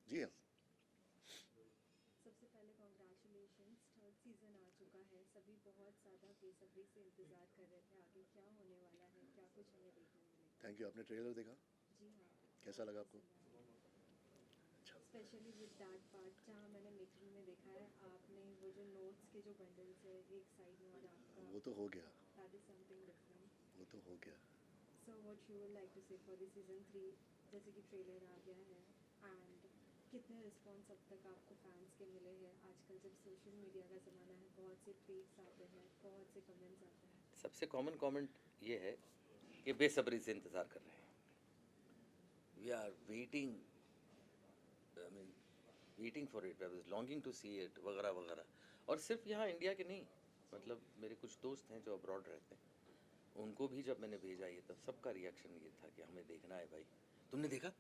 जी हाँ। सबसे पहले कॉन्ग्रेचुलेशंस, थर्ड सीज़न आ चुका है। सभी बहुत ज़्यादा बेसब्री से इंतज़ार कर रहे थे आगे क्या होने वाला है, क्या कुछ हमें देखने मिलेगा। Thank you. आपने ट्रेलर देखा? जी हाँ, कैसा बहुत लगा आपको? पसंद आया। अच्छा। स्पेशली विद दैट पार्ट जहाँ मैंने मेकिंग में देखा है आपने वो जो नोट्स के जो बंडल्स है एक साइड में और आपका, वो तो हो गया। That is something different. वो तो हो गया। So what you would like to say for the season 3, जैसे कि ट्रेलर आ गया है एंड कितने रिस्पॉन्स अब तक आपको फैंस के मिले हैं? आजकल जब सोशल मीडिया का ज़माना है बहुत से ट्वीट्स आते हैं, बहुत से कमेंट्स आते हैं। सबसे कॉमन कमेंट ये है कि बेसब्री से इंतज़ार कर रहे हैं, we are waiting, I mean waiting for it, I was longing to see it वगैरह वगैरह। और सिर्फ यहाँ इंडिया के नहीं, मतलब मेरे कुछ दोस्त हैं जो अब्रॉड रहते हैं, उनको भी जब मैंने भेजा ये तब सबका रिएक्शन ये था कि हमें देखना है भाई। तुमने देखा?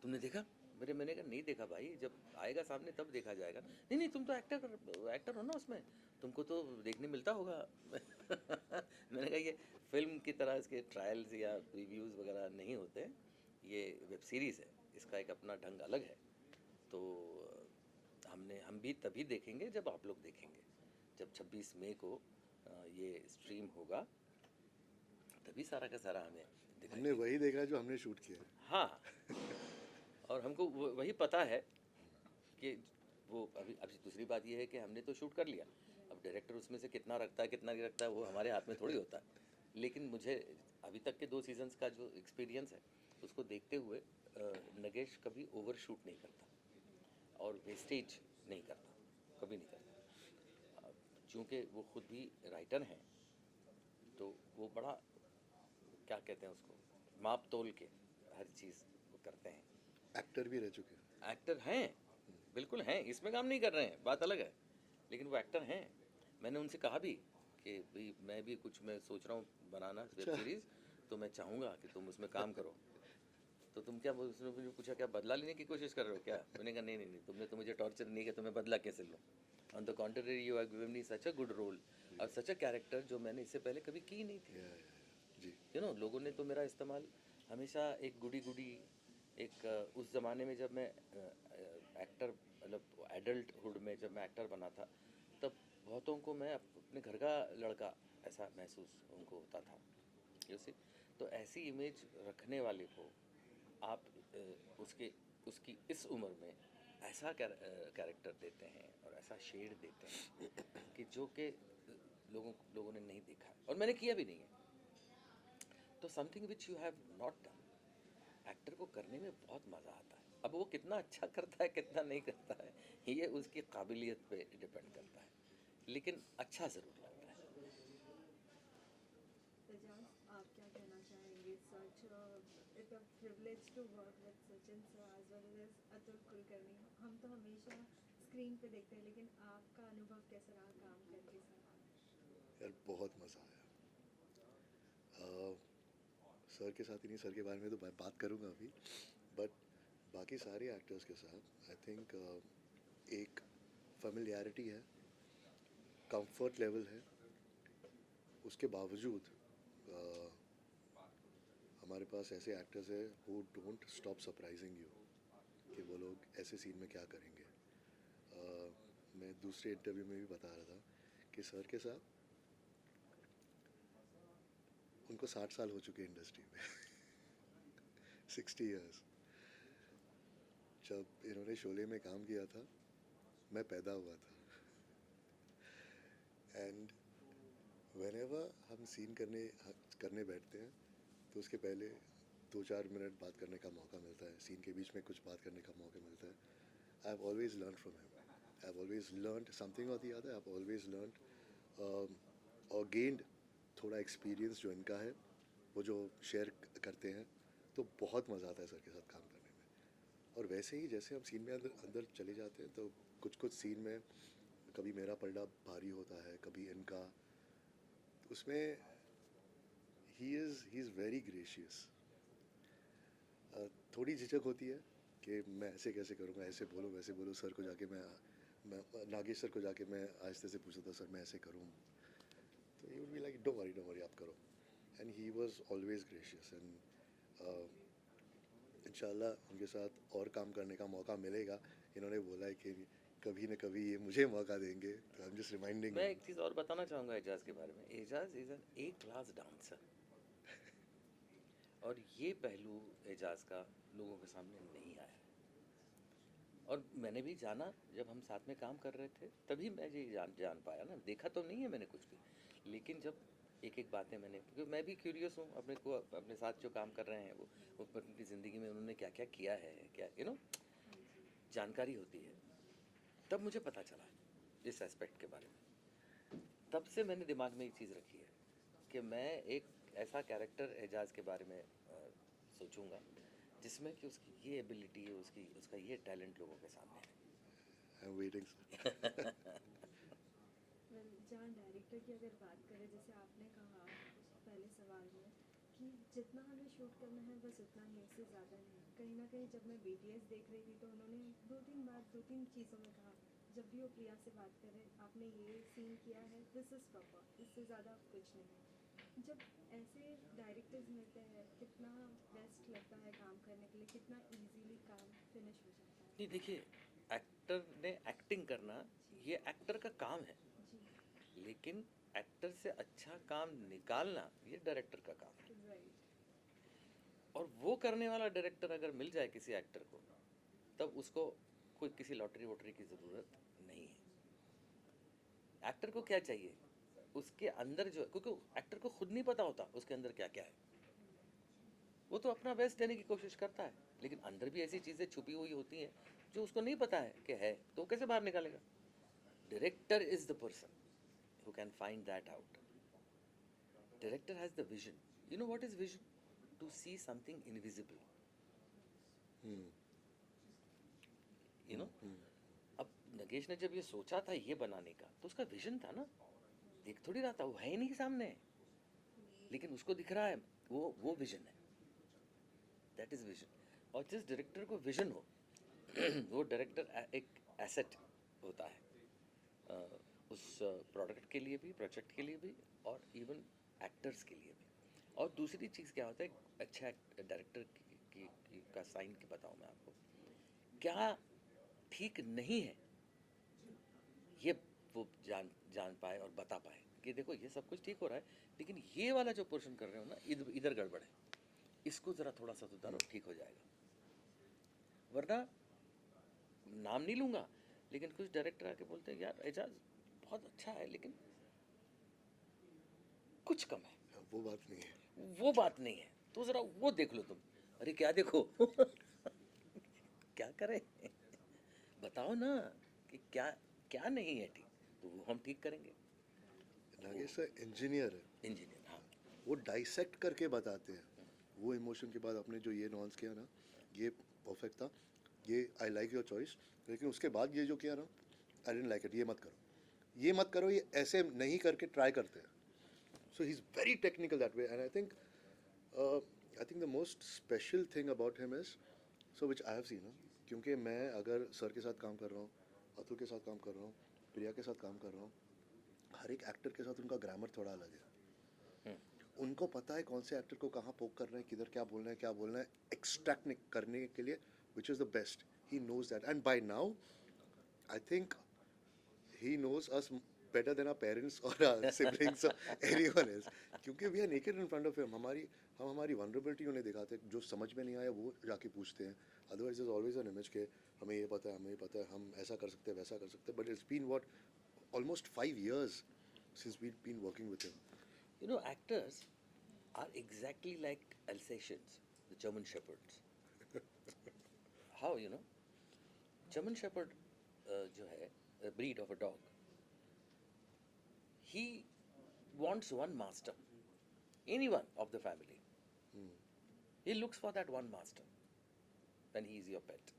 तुमने देखा? मैंने कहा नहीं देखा भाई, जब आएगा सामने तब देखा जाएगा। नहीं नहीं, तुम तो एक्टर हो ना उसमें, तुमको तो देखने मिलता होगा। मैंने कहा ये फिल्म की तरह इसके ट्रायल्स या रिव्यूज़ वगैरह नहीं होते हैं, ये वेब सीरीज़ है, इसका एक अपना ढंग अलग है। तो हम भी तभी देखेंगे जब आप लोग देखेंगे, जब 26 मई को ये स्ट्रीम होगा, तभी सारा का सारा हमें दिखाई हमने देगा। वही देखा है जो हमने शूट किया है। हाँ, और हमको वही पता है कि वो अभी अभी दूसरी बात ये है कि हमने तो शूट कर लिया। अब राइट। डायरेक्टर उसमें से कितना रखता है कितना नहीं रखता है वो हमारे हाथ में थोड़ी होता है। लेकिन मुझे अभी तक के 2 सीज़न्स का जो एक्सपीरियंस है उसको देखते हुए नगेश कभी ओवर शूट नहीं करता और वेस्टेज नहीं करता, कभी नहीं करता। चूँकि वो खुद भी राइटर हैं, तो वो बड़ा, क्या कहते हैं उसको, माप तोल के हर चीज़ वो करते हैं। एक्टर भी रह चुके हैं। एक्टर हैं, बिल्कुल हैं, इसमें काम नहीं कर रहे हैं, बात अलग है, लेकिन वो एक्टर हैं। मैंने उनसे कहा भी कि भाई मैं भी कुछ, मैं सोच रहा हूँ बनाना वेब अच्छा। सीरीज़, तो मैं चाहूँगा कि तुम उसमें काम करो। तो तुम क्या, उसने मुझे पूछा क्या बदला लेने की कोशिश कर रहे हो क्या? मैंने कहा नहीं नहीं नहीं, तुमने तो मुझे टॉर्चर नहीं किया, तुम्हें बदला कैसे लूँ? On the contrary you are given me such a good role जी। और सच अ कैरेक्टर जो मैंने इससे पहले कभी की नहीं थी। जी। लोगों ने तो मेरा इस्तेमाल हमेशा एक गुडी गुडी, एक उस ज़माने में जब मैं एक्टर, मतलब एडल्टहुड में जब मैं एक्टर बना था, तब बहुतों को मैं अपने घर का लड़का ऐसा महसूस उनको होता था, यू सी। तो ऐसी इमेज रखने वाले को आप उसके उसकी इस उम्र में ऐसा कैरेक्टर देते हैं और ऐसा शेड देते हैं कि जो कि लोगों ने नहीं देखा है और मैंने किया भी नहीं है। तो something which you have not done, actor को करने में बहुत मज़ा आता है। अब वो कितना अच्छा करता है कितना नहीं करता है, ये उसकी काबिलियत पे डिपेंड करता है, लेकिन अच्छा ज़रूर लगता है। एजाज, आप क्या कहना चाहेंगे? Such it a privilege to work with Sachin sir as well as Atul Kulkarni. हम तो हमेशा स्क्रीन पे देखते हैं, लेकिन आपका अनुभव कैसा रहा काम करके सर? यार बहुत मज़ा आया। सर के साथ ही नहीं, सर के बारे में तो बात करूँगा अभी, बट बाकी सारे एक्टर्स के साथ आई थिंक एक फेमिलियरिटी है, कंफर्ट लेवल है। उसके बावजूद हमारे पास ऐसे एक्टर्स हैं who don't stop surprising you कि वो लोग ऐसे सीन में क्या करेंगे। मैं दूसरे इंटरव्यू में भी बता रहा था कि सर के साथ उनको 60 साल हो चुके हैं इंडस्ट्री में। 60 ईयर्स। जब इन्होंने शोले में काम किया था मैं पैदा हुआ था। एंड वेनेवर हम सीन करने बैठते हैं तो उसके पहले 2-4 मिनट बात करने का मौका मिलता है, सीन के बीच में कुछ बात करने का मौका मिलता है। I have always learn from him, I have always learn something और the other, I have always learn और गेंड थोड़ा एक्सपीरियंस जो इनका है वो जो शेयर करते हैं, तो बहुत मज़ा आता है सर के साथ काम करने में। और वैसे ही जैसे हम सीन में अंदर अंदर चले जाते हैं तो कुछ कुछ सीन में कभी मेरा पलड़ा भारी होता है, कभी इनका, तो उसमें ही इज़ वेरी ग्रेशियस। थोड़ी झिझक होती है कि मैं ऐसे कैसे करूँगा, ऐसे बोलो वैसे बोलो। सर को जाके मैं नागेश सर को जाके मैं आहिस्ते से पूछता था सर मैं ऐसे करूँ, तो he would be like don't worry आप करो। And he was always gracious and इंशाल्लाह उनके साथ और काम करने का मौका मिलेगा. इन्होंने बोला है कि कभी न कभी ये मुझे मौका देंगे, तो आई एम जस्ट रिमाइंडिंग. मैं एक चीज़ और बताना चाहूँगा एजाज के बारे में. Ejaz is an A class dancer, और ये पहलू एजाज का लोगों के सामने नहीं आया है. और मैंने भी जाना, जब हम साथ में काम कर रहे थे तभी मैं ये जान पाया ना. देखा तो नहीं है मैंने कुछ भी, लेकिन जब एक एक बातें मैंने, क्योंकि मैं भी क्यूरियस हूँ अपने साथ जो काम कर रहे हैं वो उनकी ज़िंदगी में उन्होंने क्या क्या किया है, क्या जानकारी होती है. तब मुझे पता चला इस एस्पेक्ट के बारे में. तब से मैंने दिमाग में एक चीज़ रखी है कि मैं एक ऐसा कैरेक्टर एजाज के बारे में सोचूंगा जिसमें कि उसकी ये एबिलिटी है, उसका ये टैलेंट लोगों के सामने है. I am waiting. वेल, जहाँ डायरेक्टर की अगर बात करें, जैसे आपने कहा पहले सवाल में कि जितना हमें शूट करना है बस उतना ही, उससे ज़्यादा नहीं. कहीं ना कहीं जब मैं BTS देख रही थी तो उन्होंने दो तीन चीज़ों में कहा, जब भी वो प्रिया से बात करें, आपने ये सीन किया है, दिस इज़ प्रॉपर, इससे ज़्यादा कुछ नहीं. जब ऐसे डायरेक्टर्स मिलते हैं, कितना बेस्ट लगता है काम करने के लिए, कितना इजीली काम फिनिश हो जाता है. नहीं, देखिए, एक्टर ने एक्टिंग करना ये एक्टर का काम है, जी. लेकिन एक्टर से अच्छा काम निकालना ये डायरेक्टर का काम है. राइट. और वो करने वाला डायरेक्टर अगर मिल जाए किसी एक्टर को, तब उसको कोई किसी लॉटरी वॉटरी की ज़रूरत नहीं है. एक्टर को क्या चाहिए, उसके अंदर जो, क्योंकि एक्टर को खुद नहीं पता होता उसके अंदर क्या क्या है. वो तो अपना बेस्ट देने की कोशिश करता है, लेकिन अंदर भी ऐसी चीज़ें छुपी हुई होती हैं जो उसको नहीं पता है कि है, तो वो कैसे बाहर निकालेगा. Director is the person who can find that out. Director has the vision. You know what is vision? To see something invisible. You know, अब नगेश ने जब ये सोचा था ये बनाने का, तो उसका विजन था ना, देख थोड़ी रहा था, वो है ही नहीं सामने, लेकिन उसको दिख रहा है, वो विजन है. That is vision. और जिस डायरेक्टर को विजन हो वो डायरेक्टर एक एसेट होता है उस प्रोडक्ट के लिए भी, प्रोजेक्ट के लिए भी, और इवन एक्टर्स के लिए भी. और दूसरी चीज़ क्या होता है, अच्छा डायरेक्टर का साइन की बताऊँ मैं आपको, क्या ठीक नहीं है ये वो जान पाए और बता पाए कि देखो ये सब कुछ ठीक हो रहा है, लेकिन ये वाला जो पोर्शन कर रहे हो ना, इधर गड़बड़ है, इसको ज़रा थोड़ा सा सुधारो, ठीक हो जाएगा. वरना नाम नहीं लूँगा, लेकिन कुछ डायरेक्टर आके बोलते हैं यार एजाज बहुत अच्छा है लेकिन कुछ कम है. वो बात नहीं है. वो बात नहीं है, तो ज़रा वो देख लो तुम. अरे क्या देखो क्या करें बताओ ना कि क्या क्या नहीं है ठीक, तो वो हम ठीक करेंगे. नागेश सर इंजीनियर है, इंजीनियर, हाँ. वो डाइसेक्ट करके बताते हैं. वो इमोशन के बाद आपने जो ये नॉन्स किया ना, ये परफेक्ट था, ये आई लाइक योर चॉइस. लेकिन उसके बाद ये जो किया ना, आई डेंट लाइक इट. ये मत करो, ये मत करो, ये ऐसे नहीं करके ट्राई करते हैं. So he is very technical that way. And I think the most special thing about him is, so which I have seen, क्योंकि मैं अगर सर के साथ काम कर रहा हूँ, अतुल के साथ काम कर रहा हूँ, प्रिया के साथ काम कर रहा हूँ, हर एक एक्टर के साथ उनका ग्रामर थोड़ा अलग है. उनको पता है कौन से एक्टर को कहाँ पोक करना है, किधर क्या बोलना है एक्सट्रैक्ट करने के लिए, which is the best. He knows that, and by now I think he knows us better than our parents or our siblings or anyone else, क्योंकि we are naked in front of him. हम हमारी vulnerability उन्हें दिखाते हैं, जो समझ में नहीं आया वो जाके पूछते हैं. Otherwise there's always an image के हमें ये पता है, हम ऐसा कर सकते हैं, वैसा कर सकते हैं. But it's been what, almost 5 years since we've been working with him. You know, actors are exactly like Alsatians, the German Shepherds. How, you know? German Shepherd जो है, a breed of a dog, he wants one master, anyone of the family. He looks for that one master when he is your pet.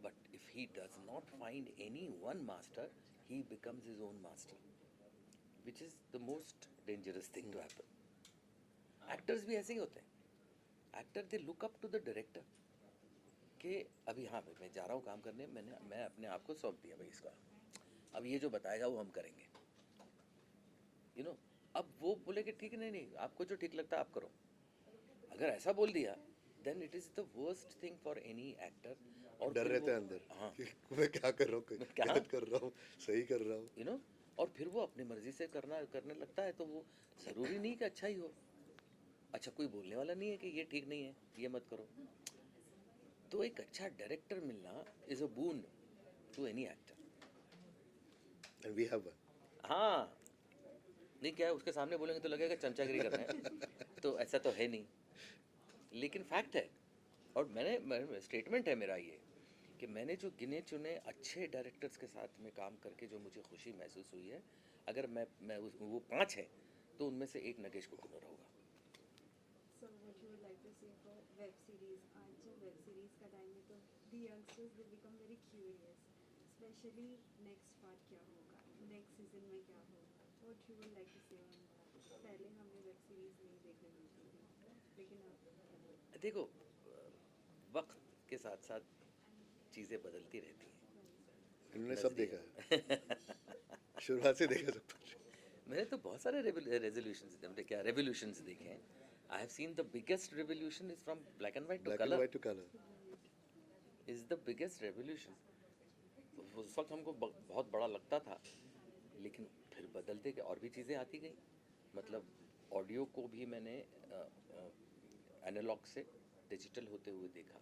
But if he does not find any one master, he becomes his own master, which is the most dangerous thing to happen. Actors भी ऐसे ही होते हैं. Actor they look up to the director कि अभी हाँ भाई मैं जा रहा हूँ काम करने, मैं अपने आप को सौंप दिया भाई इसका, अब ये जो बताएगा वो हम करेंगे. You know, अब वो बोले कि ठीक है, नहीं आपको जो ठीक लगता है आप करो. अगर ऐसा बोल दिया then it is the worst thing for any actor. और डर फिर रहता है वो- अंदर हाँ, कि मैं क्या कर रहा हूँ, क्या? गलत कर रहा हूँ, सही कर रहा हूँ. you know, और फिर वो अपनी मर्जी से करने लगता है, तो वो ज़रूरी नहीं कि अच्छा ही हो. अच्छा कोई बोलने वाला नहीं है कि ये ठीक नहीं है, ये मत करो. तो एक अच्छा डायरेक्टर मिलना is a boon to any actor. And we have one. हाँ, नहीं क्या है, उसके सामने बोलेंगे तो लगेगा चमचागिरी कर रहे हैं, तो ऐसा तो है नहीं, लेकिन फैक्ट है. और मैंने स्टेटमेंट है मेरा ये कि मैंने जो गिने चुने अच्छे डायरेक्टर्स के साथ में काम करके जो मुझे खुशी महसूस हुई है, अगर वो 5 हैं तो उनमें से एक नगेश कुकुनर होगा. So what you would like to say for web series? आज जब web series का टाइम है तो the youngsters they become very curious, especially next part क्या होगा, next season में क्या होगा. What you would like to say on that? पहले हमें web series नहीं देखने मिलती थी, लेकिन अब देखो, वक्त के साथ साथ चीज़ें बदलती रहती हैं. इन्होंने सब देखा है, शुरुआत से देखा सब कुछ. मैंने तो बहुत सारे रेवोल्यूशंस देखे हैं. I have seen the biggest revolution is from black and white to black and colour. White to colour. Is the biggest revolution. उस वक्त हमको बहुत बड़ा लगता था, लेकिन फिर बदलते के और भी चीज़ें आती गई. मतलब ऑडियो को भी मैंने एनालॉग से डिजिटल होते हुए देखा,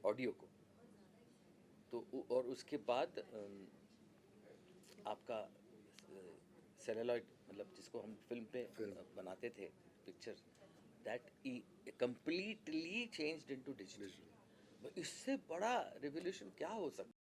ऑडियो को. तो और उसके बाद आपका सेलुलॉइड, मतलब जिसको हम फिल्म पे बनाते थे picture, that completely changed into digital. इससे बड़ा रेवोल्यूशन क्या हो सकता है?